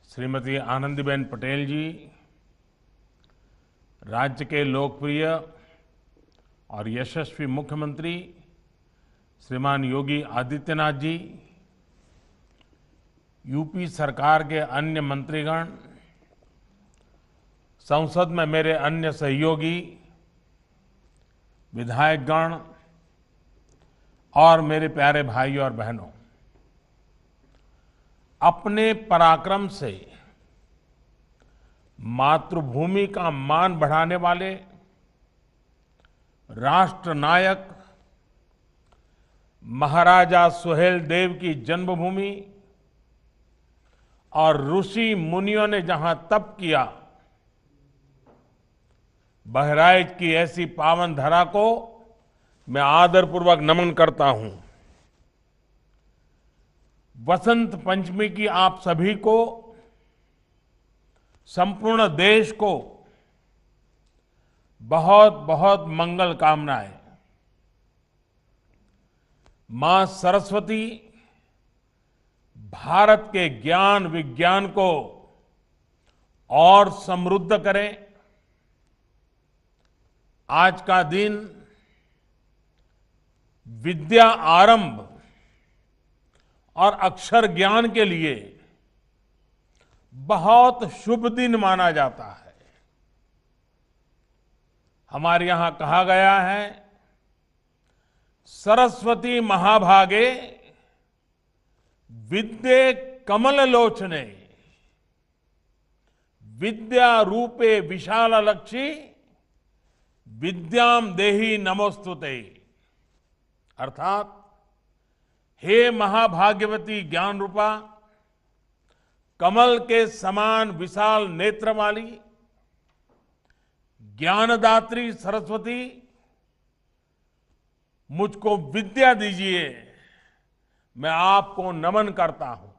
श्रीमती आनंदीबेन पटेल जी, राज्य के लोकप्रिय और यशस्वी मुख्यमंत्री श्रीमान योगी आदित्यनाथ जी, यूपी सरकार के अन्य मंत्रीगण, संसद में मेरे अन्य सहयोगी, विधायकगण और मेरे प्यारे भाई और बहनों, अपने पराक्रम से मातृभूमि का मान बढ़ाने वाले राष्ट्र नायक महाराजा सुहेलदेव की जन्मभूमि और ऋषि मुनियों ने जहां तप किया, बहराइच की ऐसी पावन धरा को मैं आदरपूर्वक नमन करता हूं। वसंत पंचमी की आप सभी को, संपूर्ण देश को बहुत बहुत मंगल कामनाएं। मां सरस्वती भारत के ज्ञान विज्ञान को और समृद्ध करें। आज का दिन विद्या आरंभ और अक्षर ज्ञान के लिए बहुत शुभ दिन माना जाता है। हमारे यहां कहा गया है, सरस्वती महाभागे विद्ये कमल लोचने, विद्या रूपे विशालक्षी विद्याम देहि नमोस्तुते। अर्थात, हे महाभाग्यवती ज्ञान रूपा, कमल के समान विशाल नेत्र वाली ज्ञानदात्री सरस्वती, मुझको विद्या दीजिए, मैं आपको नमन करता हूं।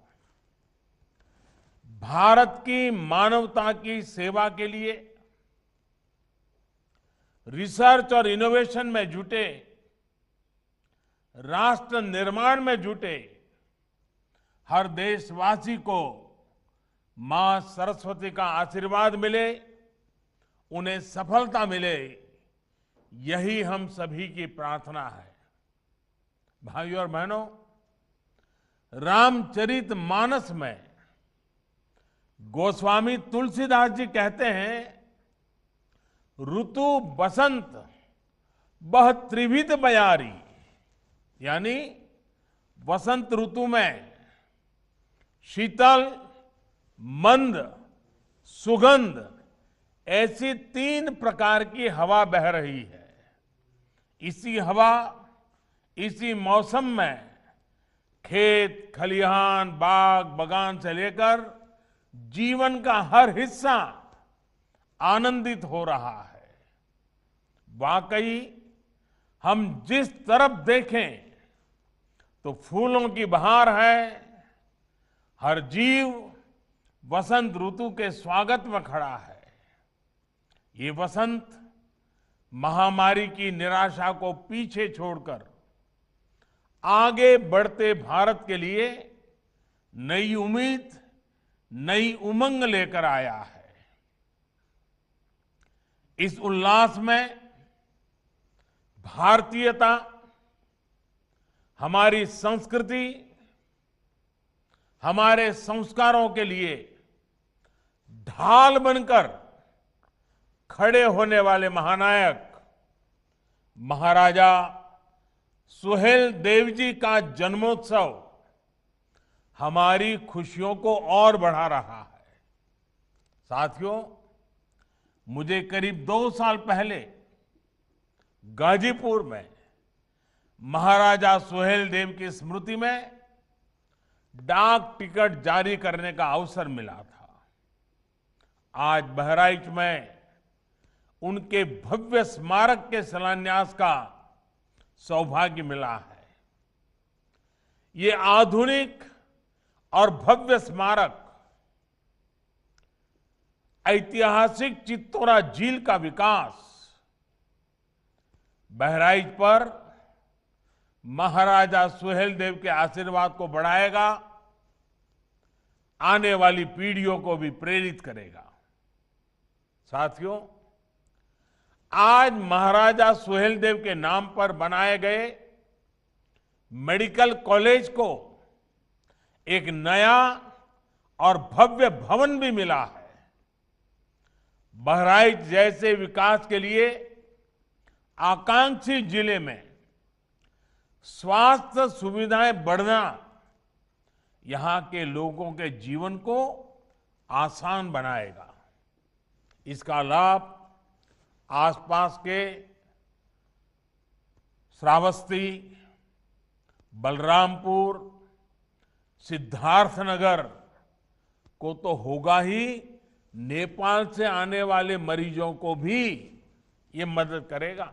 भारत की मानवता की सेवा के लिए रिसर्च और इनोवेशन में जुटे, राष्ट्र निर्माण में जुटे हर देशवासी को मां सरस्वती का आशीर्वाद मिले, उन्हें सफलता मिले, यही हम सभी की प्रार्थना है। भाइयों और बहनों, रामचरित मानस में गोस्वामी तुलसीदास जी कहते हैं, ऋतु बसंत बह त्रिविध बयारी, यानी वसंत ऋतु में शीतल, मंद, सुगंध ऐसी 3 प्रकार की हवा बह रही है। इसी हवा, इसी मौसम में खेत, खलिहान, बाग, बगान से लेकर जीवन का हर हिस्सा आनंदित हो रहा है। वाकई हम जिस तरफ देखें तो फूलों की बहार है। हर जीव वसंत ऋतु के स्वागत में खड़ा है। ये वसंत महामारी की निराशा को पीछे छोड़कर आगे बढ़ते भारत के लिए नई उम्मीद, नई उमंग लेकर आया है। इस उल्लास में भारतीयता, हमारी संस्कृति, हमारे संस्कारों के लिए ढाल बनकर खड़े होने वाले महानायक महाराजा सुहेलदेव जी का जन्मोत्सव हमारी खुशियों को और बढ़ा रहा है। साथियों, मुझे करीब 2 साल पहले गाजीपुर में महाराजा सुहेलदेव की स्मृति में डाक टिकट जारी करने का अवसर मिला था। आज बहराइच में उनके भव्य स्मारक के शिलान्यास का सौभाग्य मिला है। ये आधुनिक और भव्य स्मारक ऐतिहासिक चित्तौरा झील का विकास बहराइच पर महाराजा सुहेलदेव के आशीर्वाद को बढ़ाएगा आने वाली पीढ़ियों को भी प्रेरित करेगा। साथियों, आज महाराजा सुहेलदेव के नाम पर बनाए गए मेडिकल कॉलेज को एक नया और भव्य भवन भी मिला है। बहराइच जैसे विकास के लिए आकांक्षी जिले में स्वास्थ्य सुविधाएं बढ़ना यहां के लोगों के जीवन को आसान बनाएगा। इसका लाभ आसपास के श्रावस्ती, बलरामपुर, सिद्धार्थनगर को तो होगा ही, नेपाल से आने वाले मरीजों को भी ये मदद करेगा।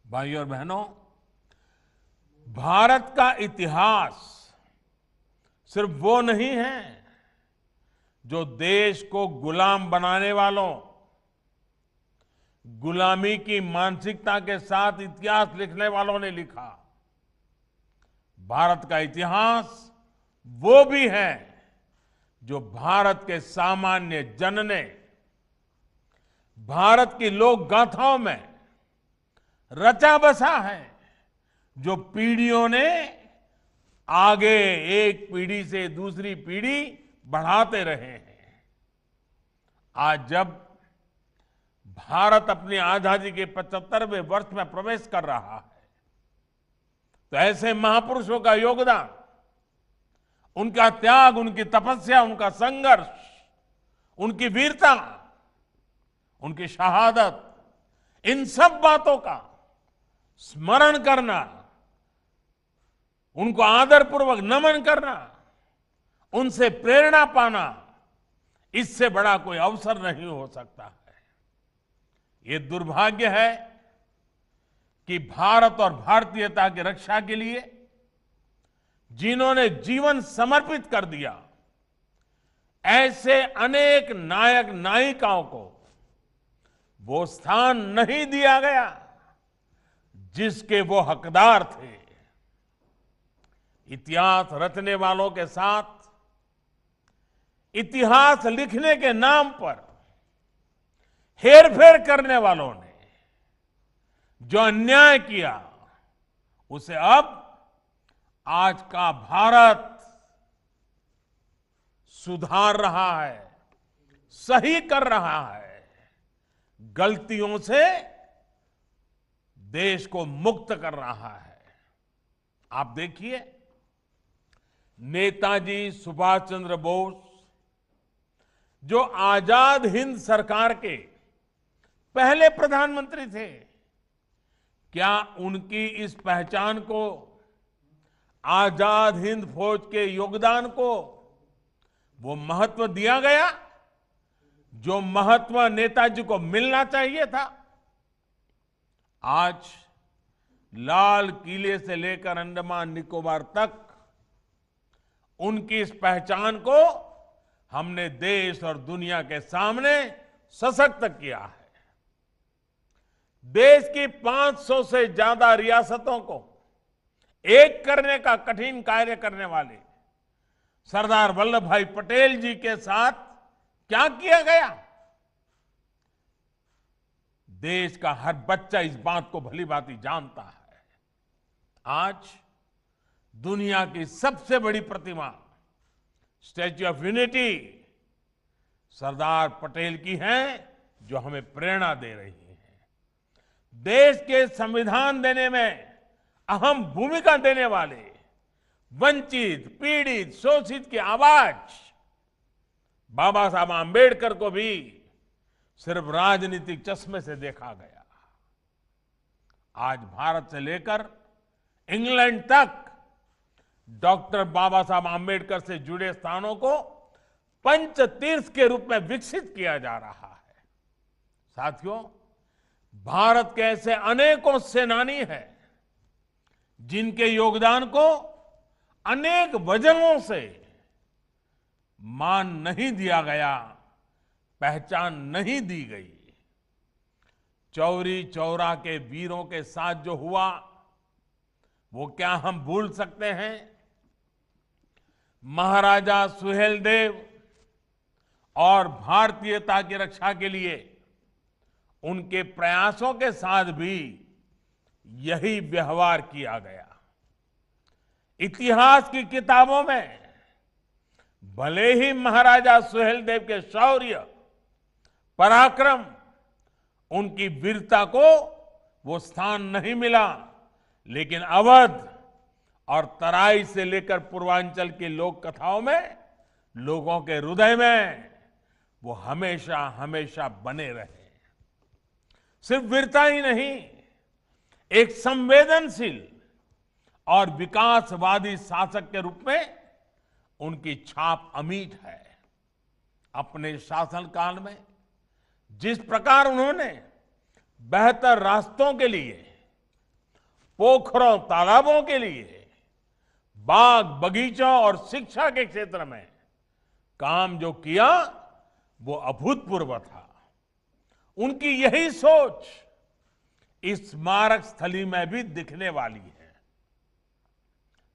भाइयों और बहनों, भारत का इतिहास सिर्फ वो नहीं है जो देश को गुलाम बनाने वालों, गुलामी की मानसिकता के साथ इतिहास लिखने वालों ने लिखा। भारत का इतिहास वो भी है जो भारत के सामान्य जन ने भारत की लोक गाथाओं में रचा बसा है, जो पीढ़ियों ने आगे एक पीढ़ी से दूसरी पीढ़ी बढ़ाते रहे हैं। आज जब भारत अपनी आजादी के 75वें वर्ष में प्रवेश कर रहा है, तो ऐसे महापुरुषों का योगदान, उनका त्याग, उनकी तपस्या, उनका संघर्ष, उनकी वीरता, उनकी शहादत, इन सब बातों का स्मरण करना, उनको आदरपूर्वक नमन करना, उनसे प्रेरणा पाना, इससे बड़ा कोई अवसर नहीं हो सकता है। ये दुर्भाग्य है कि भारत और भारतीयता की रक्षा के लिए जिन्होंने जीवन समर्पित कर दिया, ऐसे अनेक नायक नायिकाओं को वो स्थान नहीं दिया गया जिसके वो हकदार थे। इतिहास रचने वालों के साथ इतिहास लिखने के नाम पर हेरफेर करने वालों ने जो अन्याय किया, उसे अब आज का भारत सुधार रहा है, सही कर रहा है, गलतियों से देश को मुक्त कर रहा है। आप देखिए, नेताजी सुभाष चंद्र बोस जो आजाद हिंद सरकार के पहले प्रधानमंत्री थे, क्या उनकी इस पहचान को, आजाद हिंद फौज के योगदान को वो महत्व दिया गया जो महत्व नेताजी को मिलना चाहिए था? आज लाल किले से लेकर अंडमान निकोबार तक उनकी इस पहचान को हमने देश और दुनिया के सामने सशक्त किया है। देश की 500 से ज्यादा रियासतों को एक करने का कठिन कार्य करने वाले सरदार वल्लभ भाई पटेल जी के साथ क्या किया गया? देश का हर बच्चा इस बात को भली भांति जानता है। आज दुनिया की सबसे बड़ी प्रतिमा statue of unity Sardar Patel की है, जो हमें प्रेरणा दे रही है। देश के संविधान देने में अहम भूमिका देने वाले वंचित, पीड़ित, शोषित की आवाज बाबा साहब आंबेडकर को भी सिर्फ राजनीतिक चश्मे से देखा गया। आज भारत से लेकर इंग्लैंड तक डॉक्टर बाबा साहब आंबेडकर से जुड़े स्थानों को पंच तीर्थ के रूप में विकसित किया जा रहा है। साथियों, भारत के ऐसे अनेकों सेनानी हैं जिनके योगदान को अनेक वजहों से मान नहीं दिया गया, पहचान नहीं दी गई। चौरी चौरा के वीरों के साथ जो हुआ, वो क्या हम भूल सकते हैं? महाराजा सुहेलदेव और भारतीयता की रक्षा के लिए उनके प्रयासों के साथ भी यही व्यवहार किया गया। इतिहास की किताबों में भले ही महाराजा सुहेलदेव के शौर्य, पराक्रम, उनकी वीरता को वो स्थान नहीं मिला, लेकिन अवध और तराई से लेकर पूर्वांचल की लोक कथाओं में लोगों के हृदय में वो हमेशा हमेशा बने रहे। सिर्फ वीरता ही नहीं, एक संवेदनशील और विकासवादी शासक के रूप में उनकी छाप अमिट है। अपने शासनकाल में जिस प्रकार उन्होंने बेहतर रास्तों के लिए, पोखरों तालाबों के लिए, बाग बगीचों और शिक्षा के क्षेत्र में काम जो किया वो अभूतपूर्व था। उनकी यही सोच इस स्मारक स्थली में भी दिखने वाली है।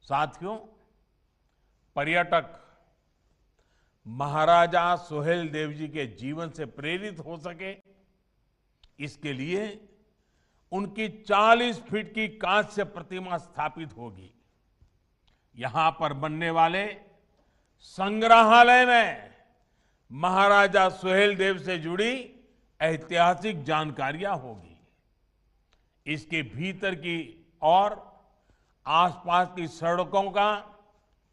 साथियों, पर्यटक महाराजा सुहेलदेव जी के जीवन से प्रेरित हो सके, इसके लिए उनकी 40 फीट की कांस्य प्रतिमा स्थापित होगी। यहां पर बनने वाले संग्रहालय में महाराजा सुहेलदेव से जुड़ी ऐतिहासिक जानकारियां होगी। इसके भीतर की और आसपास की सड़कों का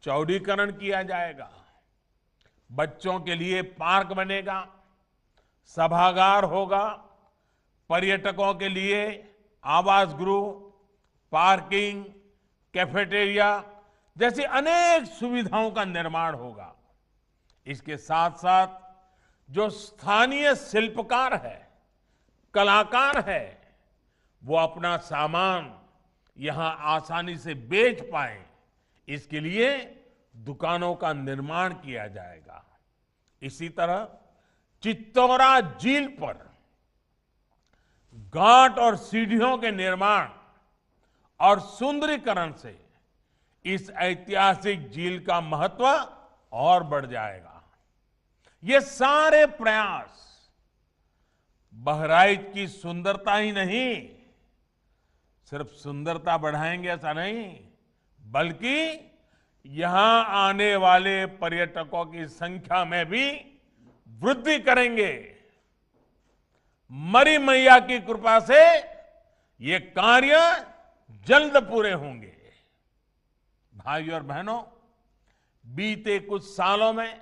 चौड़ीकरण किया जाएगा। बच्चों के लिए पार्क बनेगा, सभागार होगा, पर्यटकों के लिए आवास गृह, पार्किंग, कैफेटेरिया जैसी अनेक सुविधाओं का निर्माण होगा। इसके साथ साथ जो स्थानीय शिल्पकार है, कलाकार है, वो अपना सामान यहां आसानी से बेच पाए, इसके लिए दुकानों का निर्माण किया जाएगा। इसी तरह चित्तौरा झील पर घाट और सीढ़ियों के निर्माण और सुंदरीकरण से इस ऐतिहासिक झील का महत्व और बढ़ जाएगा। ये सारे प्रयास बहराइच की सुंदरता ही नहीं, सिर्फ सुंदरता बढ़ाएंगे ऐसा नहीं, बल्कि यहां आने वाले पर्यटकों की संख्या में भी वृद्धि करेंगे। मरी मैया की कृपा से ये कार्य जल्द पूरे होंगे। भाइयों और बहनों, बीते कुछ सालों में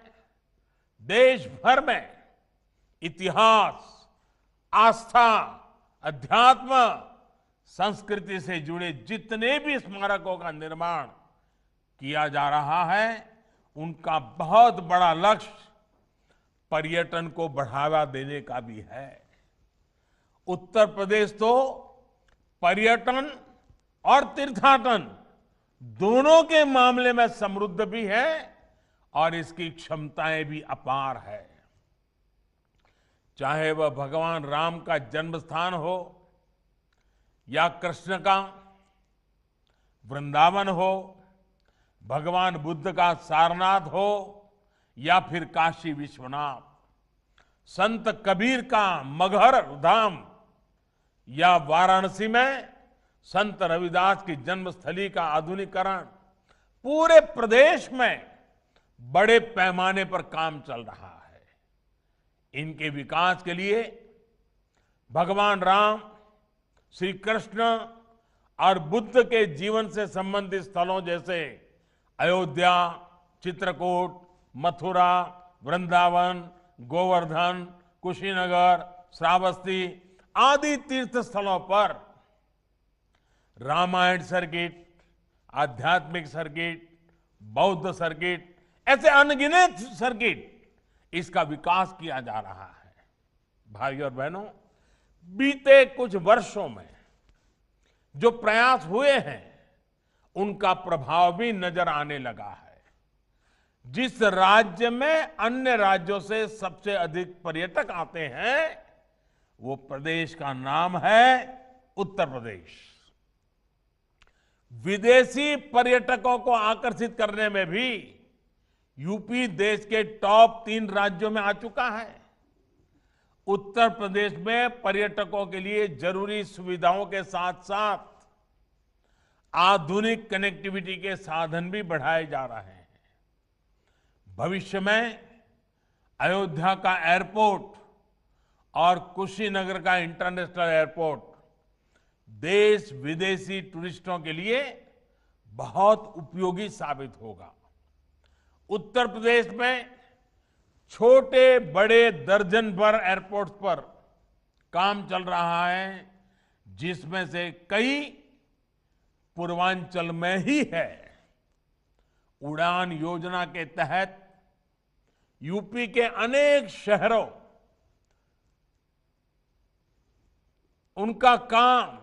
देश भर में इतिहास, आस्था, अध्यात्म, संस्कृति से जुड़े जितने भी स्मारकों का निर्माण किया जा रहा है, उनका बहुत बड़ा लक्ष्य पर्यटन को बढ़ावा देने का भी है। उत्तर प्रदेश तो पर्यटन और तीर्थाटन दोनों के मामले में समृद्ध भी है और इसकी क्षमताएं भी अपार है। चाहे वह भगवान राम का जन्म स्थान हो या कृष्ण का वृंदावन हो, भगवान बुद्ध का सारनाथ हो या फिर काशी विश्वनाथ, संत कबीर का मगहर धाम या वाराणसी में संत रविदास की जन्मस्थली का आधुनिकीकरण, पूरे प्रदेश में बड़े पैमाने पर काम चल रहा है। इनके विकास के लिए भगवान राम, श्री कृष्ण और बुद्ध के जीवन से संबंधित स्थलों जैसे अयोध्या, चित्रकूट, मथुरा, वृंदावन, गोवर्धन, कुशीनगर, श्रावस्ती आदि तीर्थ स्थलों पर रामायण सर्किट, आध्यात्मिक सर्किट, बौद्ध सर्किट, ऐसे अनगिनत सर्किट, इसका विकास किया जा रहा है। भाइयों और बहनों, बीते कुछ वर्षों में जो प्रयास हुए हैं, उनका प्रभाव भी नजर आने लगा है। जिस राज्य में अन्य राज्यों से सबसे अधिक पर्यटक आते हैं, वो प्रदेश का नाम है उत्तर प्रदेश। विदेशी पर्यटकों को आकर्षित करने में भी यूपी देश के टॉप 3 राज्यों में आ चुका है। उत्तर प्रदेश में पर्यटकों के लिए जरूरी सुविधाओं के साथ साथ आधुनिक कनेक्टिविटी के साधन भी बढ़ाए जा रहे हैं। भविष्य में अयोध्या का एयरपोर्ट और कुशीनगर का इंटरनेशनल एयरपोर्ट देश विदेशी टूरिस्टों के लिए बहुत उपयोगी साबित होगा। उत्तर प्रदेश में छोटे बड़े दर्जन भर एयरपोर्ट्स पर काम चल रहा है, जिसमें से कई पूर्वांचल में ही है। उड़ान योजना के तहत यूपी के अनेक शहरों उनका काम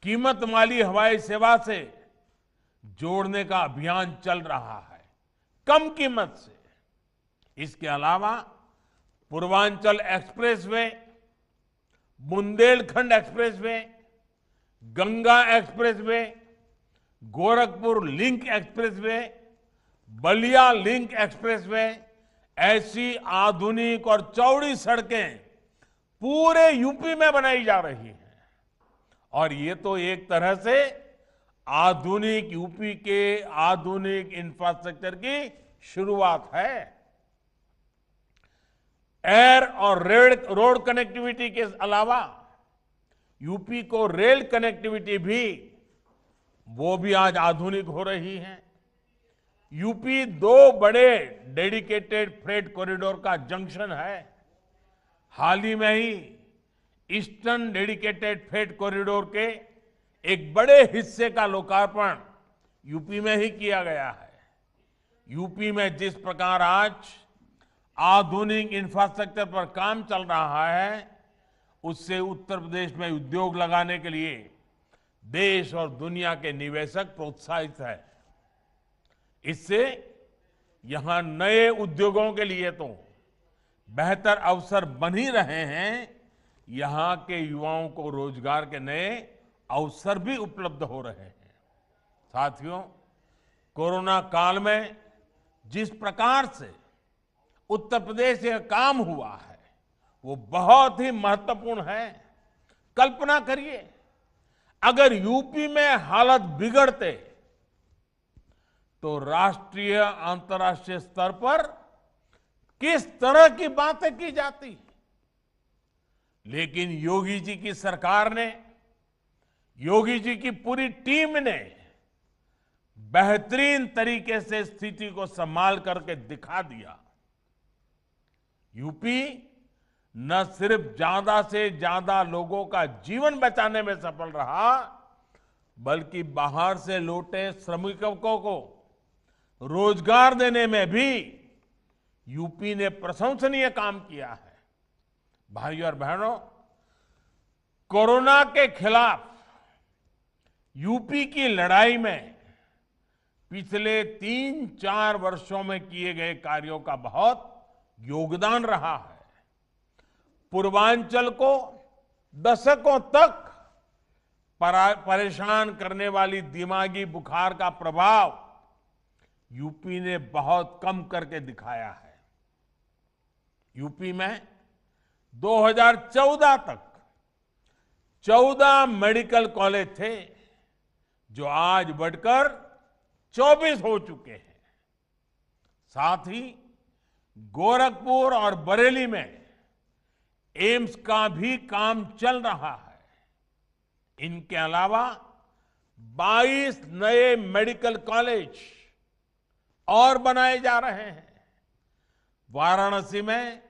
कीमत वाली हवाई सेवा से जोड़ने का अभियान चल रहा है, कम कीमत से। इसके अलावा Purvanchal expressway, Bundelkhand expressway, Ganga expressway, Gorakhpur link expressway, Ballia link expressway, ऐसी आधुनिक और चौड़ी सड़कें पूरे यूपी में बनाई जा रही हैं। और ये तो एक तरह से आधुनिक यूपी के आधुनिक इंफ्रास्ट्रक्चर की शुरुआत है। एयर और रोड कनेक्टिविटी के अलावा यूपी को रेल कनेक्टिविटी भी आज आधुनिक हो रही है। यूपी 2 बड़े डेडिकेटेड फ्रेट कॉरिडोर का जंक्शन है। हाल ही में ही ईस्टर्न डेडिकेटेड फ्रेट कॉरिडोर के एक बड़े हिस्से का लोकार्पण यूपी में ही किया गया है। यूपी में जिस प्रकार आज आधुनिक इंफ्रास्ट्रक्चर पर काम चल रहा है, उससे उत्तर प्रदेश में उद्योग लगाने के लिए देश और दुनिया के निवेशक प्रोत्साहित है। इससे यहां नए उद्योगों के लिए तो बेहतर अवसर बन ही रहे हैं, यहां के युवाओं को रोजगार के नए अवसर भी उपलब्ध हो रहे हैं। साथियों, कोरोना काल में जिस प्रकार से उत्तर प्रदेश से काम हुआ है, वो बहुत ही महत्वपूर्ण है। कल्पना करिए, अगर यूपी में हालत बिगड़ते तो राष्ट्रीय अंतर्राष्ट्रीय स्तर पर किस तरह की बातें की जाती। लेकिन योगी जी की सरकार ने, योगी जी की पूरी टीम ने बेहतरीन तरीके से स्थिति को संभाल करके दिखा दिया। यूपी न सिर्फ ज्यादा से ज्यादा लोगों का जीवन बचाने में सफल रहा, बल्कि बाहर से लौटे श्रमिकों को रोजगार देने में भी यूपी ने प्रशंसनीय काम किया है। भाइयों और बहनों, कोरोना के खिलाफ यूपी की लड़ाई में पिछले 3-4 वर्षों में किए गए कार्यों का बहुत योगदान रहा है। पूर्वांचल को दशकों तक परेशान करने वाली दिमागी बुखार का प्रभाव यूपी ने बहुत कम करके दिखाया है। यूपी में 2014 तक 14 मेडिकल कॉलेज थे, जो आज बढ़कर 24 हो चुके हैं। साथ ही गोरखपुर और बरेली में एम्स का भी काम चल रहा है। इनके अलावा 22 नए मेडिकल कॉलेज और बनाए जा रहे हैं। वाराणसी में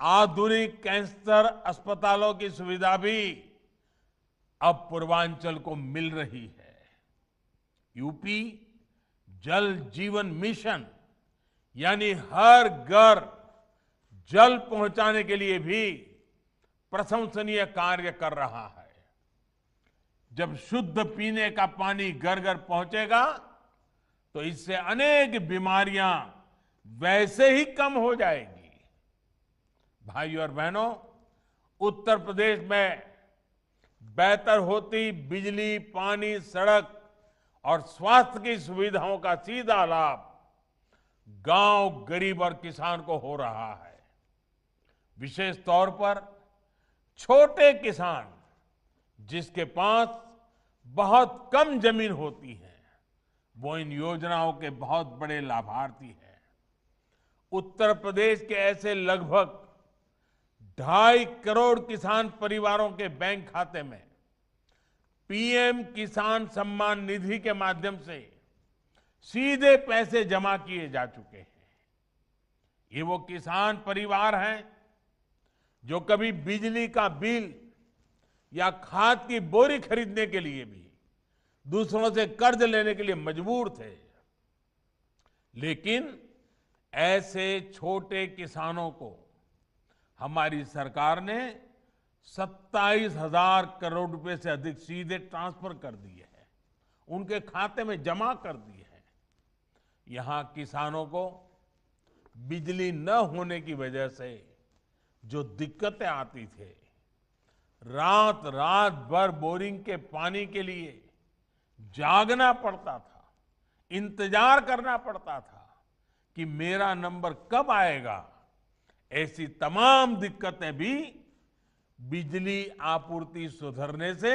आधुनिक कैंसर अस्पतालों की सुविधा भी अब पूर्वांचल को मिल रही है। यूपी जल जीवन मिशन यानी हर घर जल पहुंचाने के लिए भी प्रशंसनीय कार्य कर रहा है। जब शुद्ध पीने का पानी घर घर पहुंचेगा तो इससे अनेक बीमारियां वैसे ही कम हो जाएगी। भाइयों और बहनों, उत्तर प्रदेश में बेहतर होती बिजली, पानी, सड़क और स्वास्थ्य की सुविधाओं का सीधा लाभ गांव गरीब और किसान को हो रहा है। विशेष तौर पर छोटे किसान जिसके पास बहुत कम जमीन होती है, वो इन योजनाओं के बहुत बड़े लाभार्थी हैं। उत्तर प्रदेश के ऐसे लगभग 2.5 करोड़ किसान परिवारों के बैंक खाते में पीएम किसान सम्मान निधि के माध्यम से सीधे पैसे जमा किए जा चुके हैं। ये वो किसान परिवार हैं जो कभी बिजली का बिल या खाद की बोरी खरीदने के लिए भी दूसरों से कर्ज लेने के लिए मजबूर थे, लेकिन ऐसे छोटे किसानों को हमारी सरकार ने 27,000 करोड़ रुपए से अधिक सीधे ट्रांसफर कर दिए हैं, उनके खाते में जमा कर दिए हैं। यहां किसानों को बिजली न होने की वजह से जो दिक्कतें आती थे, रात रात भर बोरिंग के पानी के लिए जागना पड़ता था, इंतजार करना पड़ता था कि मेरा नंबर कब आएगा, ऐसी तमाम दिक्कतें भी बिजली आपूर्ति सुधरने से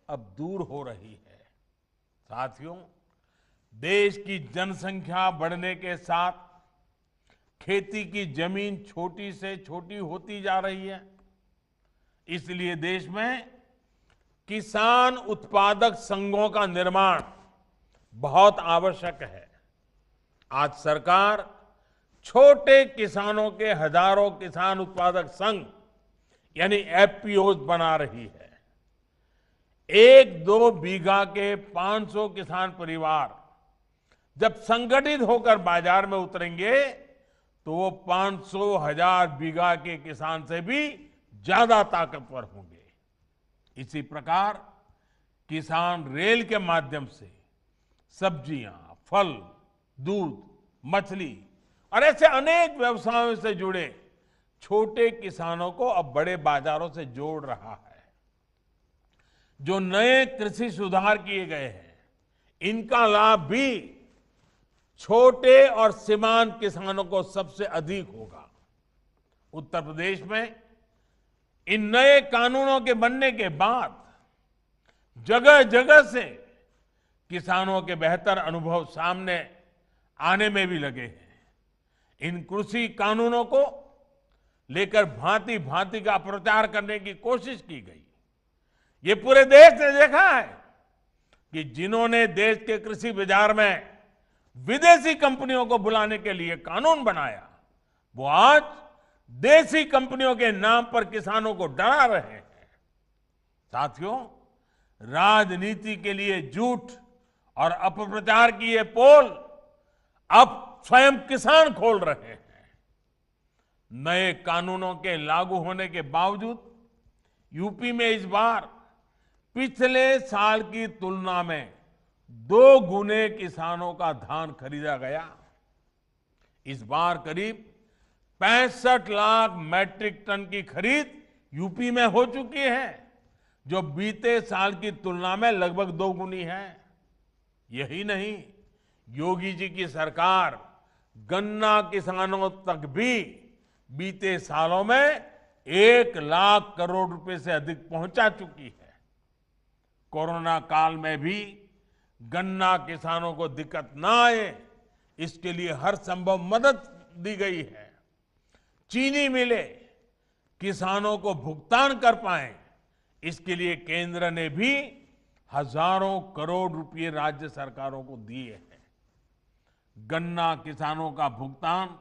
अब दूर हो रही है। साथियों, देश की जनसंख्या बढ़ने के साथ खेती की जमीन छोटी से छोटी होती जा रही है। इसलिए देश में किसान उत्पादक संघों का निर्माण बहुत आवश्यक है। आज सरकार छोटे किसानों के हजारों किसान उत्पादक संघ यानी एफपीओज बना रही है। 1-2 बीघा के 500 किसान परिवार जब संगठित होकर बाजार में उतरेंगे तो वो 500,000 बीघा के किसान से भी ज्यादा ताकतवर होंगे। इसी प्रकार किसान रेल के माध्यम से सब्जियां, फल, दूध, मछली और ऐसे अनेक व्यवसायों से जुड़े छोटे किसानों को अब बड़े बाजारों से जोड़ रहा है। जो नए कृषि सुधार किए गए हैं, इनका लाभ भी छोटे और सीमांत किसानों को सबसे अधिक होगा। उत्तर प्रदेश में इन नए कानूनों के बनने के बाद जगह जगह से किसानों के बेहतर अनुभव सामने आने में भी लगे हैं। इन कृषि कानूनों को लेकर भांति भांति का प्रचार करने की कोशिश की गई। ये पूरे देश ने देखा है कि जिन्होंने देश के कृषि बाजार में विदेशी कंपनियों को बुलाने के लिए कानून बनाया, वो आज देसी कंपनियों के नाम पर किसानों को डरा रहे हैं। साथियों, राजनीति के लिए झूठ और अपप्रचार की ये पोल अब स्वयं किसान खोल रहे हैं। नए कानूनों के लागू होने के बावजूद यूपी में इस बार पिछले साल की तुलना में 2 गुने किसानों का धान खरीदा गया। इस बार करीब 65 लाख मैट्रिक टन की खरीद यूपी में हो चुकी है, जो बीते साल की तुलना में लगभग 2 गुनी है। यही नहीं, योगी जी की सरकार गन्ना किसानों तक भी बीते सालों में 1 लाख करोड़ रुपए से अधिक पहुंचा चुकी है। कोरोना काल में भी गन्ना किसानों को दिक्कत ना आए, इसके लिए हर संभव मदद दी गई है। चीनी मिले किसानों को भुगतान कर पाए, इसके लिए केंद्र ने भी हजारों करोड़ रुपए राज्य सरकारों को दिए हैं। गन्ना किसानों का भुगतान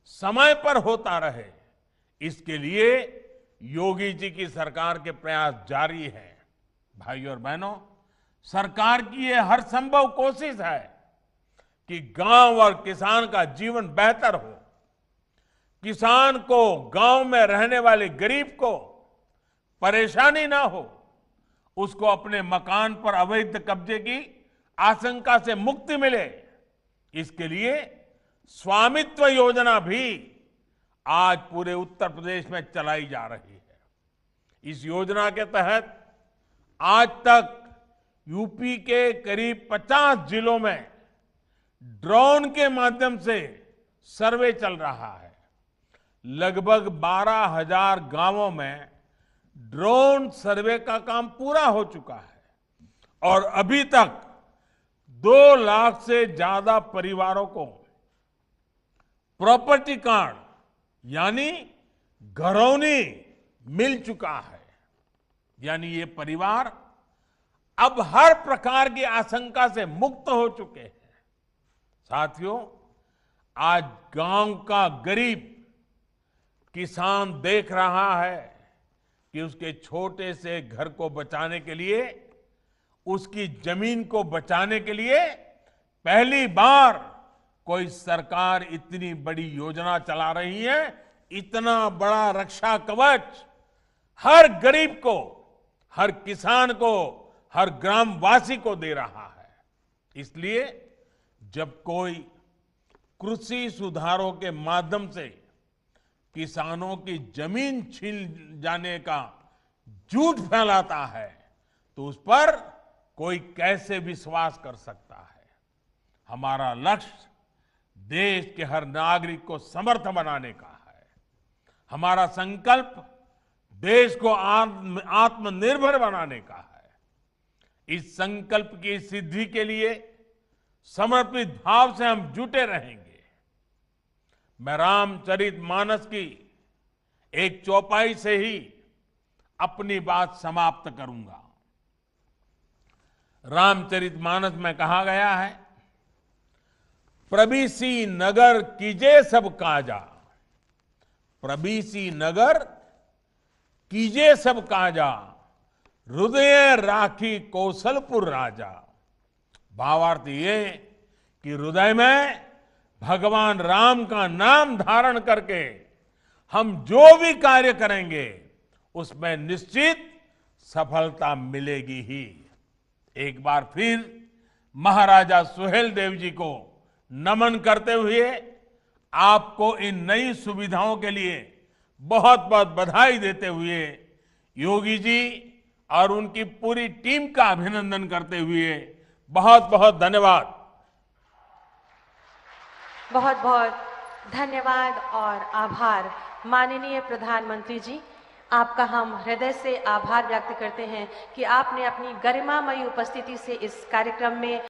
समय पर होता रहे, इसके लिए योगी जी की सरकार के प्रयास जारी है। भाइयों और बहनों, सरकार की ये हर संभव कोशिश है कि गांव और किसान का जीवन बेहतर हो। किसान को, गांव में रहने वाले गरीब को परेशानी ना हो, उसको अपने मकान पर अवैध कब्जे की आशंका से मुक्ति मिले, इसके लिए स्वामित्व योजना भी आज पूरे उत्तर प्रदेश में चलाई जा रही है। इस योजना के तहत आज तक यूपी के करीब 50 जिलों में ड्रोन के माध्यम से सर्वे चल रहा है। लगभग 12,000 गांवों में ड्रोन सर्वे का काम पूरा हो चुका है और अभी तक 2 लाख से ज्यादा परिवारों को प्रॉपर्टी कार्ड यानी घरौनी मिल चुका है। यानी ये परिवार अब हर प्रकार की आशंका से मुक्त हो चुके हैं। साथियों, आज गांव का गरीब किसान देख रहा है कि उसके छोटे से घर को बचाने के लिए, उसकी जमीन को बचाने के लिए पहली बार कोई सरकार इतनी बड़ी योजना चला रही है। इतना बड़ा रक्षा कवच हर गरीब को, हर किसान को, हर ग्रामवासी को दे रहा है। इसलिए जब कोई कृषि सुधारों के माध्यम से किसानों की जमीन छीन जाने का झूठ फैलाता है तो उस पर कोई कैसे विश्वास कर सकता है। हमारा लक्ष्य देश के हर नागरिक को समर्थ बनाने का है। हमारा संकल्प देश को आत्मनिर्भर बनाने का है। इस संकल्प की सिद्धि के लिए समर्पित भाव से हम जुटे रहेंगे। मैं रामचरितमानस की एक चौपाई से ही अपनी बात समाप्त करूंगा। रामचरितमानस में कहा गया है, प्रबीसी नगर कीजे सब काजा, प्रबीसी नगर कीजे सब काजा, हृदय राखी कौशलपुर राजा। भावार्थ ये कि हृदय में भगवान राम का नाम धारण करके हम जो भी कार्य करेंगे उसमें निश्चित सफलता मिलेगी ही। एक बार फिर महाराजा सुहेलदेव जी को नमन करते हुए आपको इन नई सुविधाओं के लिए बहुत बहुत बधाई देते हुए योगी जी और उनकी पूरी टीम का अभिनंदन करते हुए बहुत बहुत धन्यवाद। बहुत बहुत धन्यवाद और आभार माननीय प्रधानमंत्री जी। आपका हम हृदय से आभार व्यक्त करते हैं कि आपने अपनी गरिमामयी उपस्थिति से इस कार्यक्रम में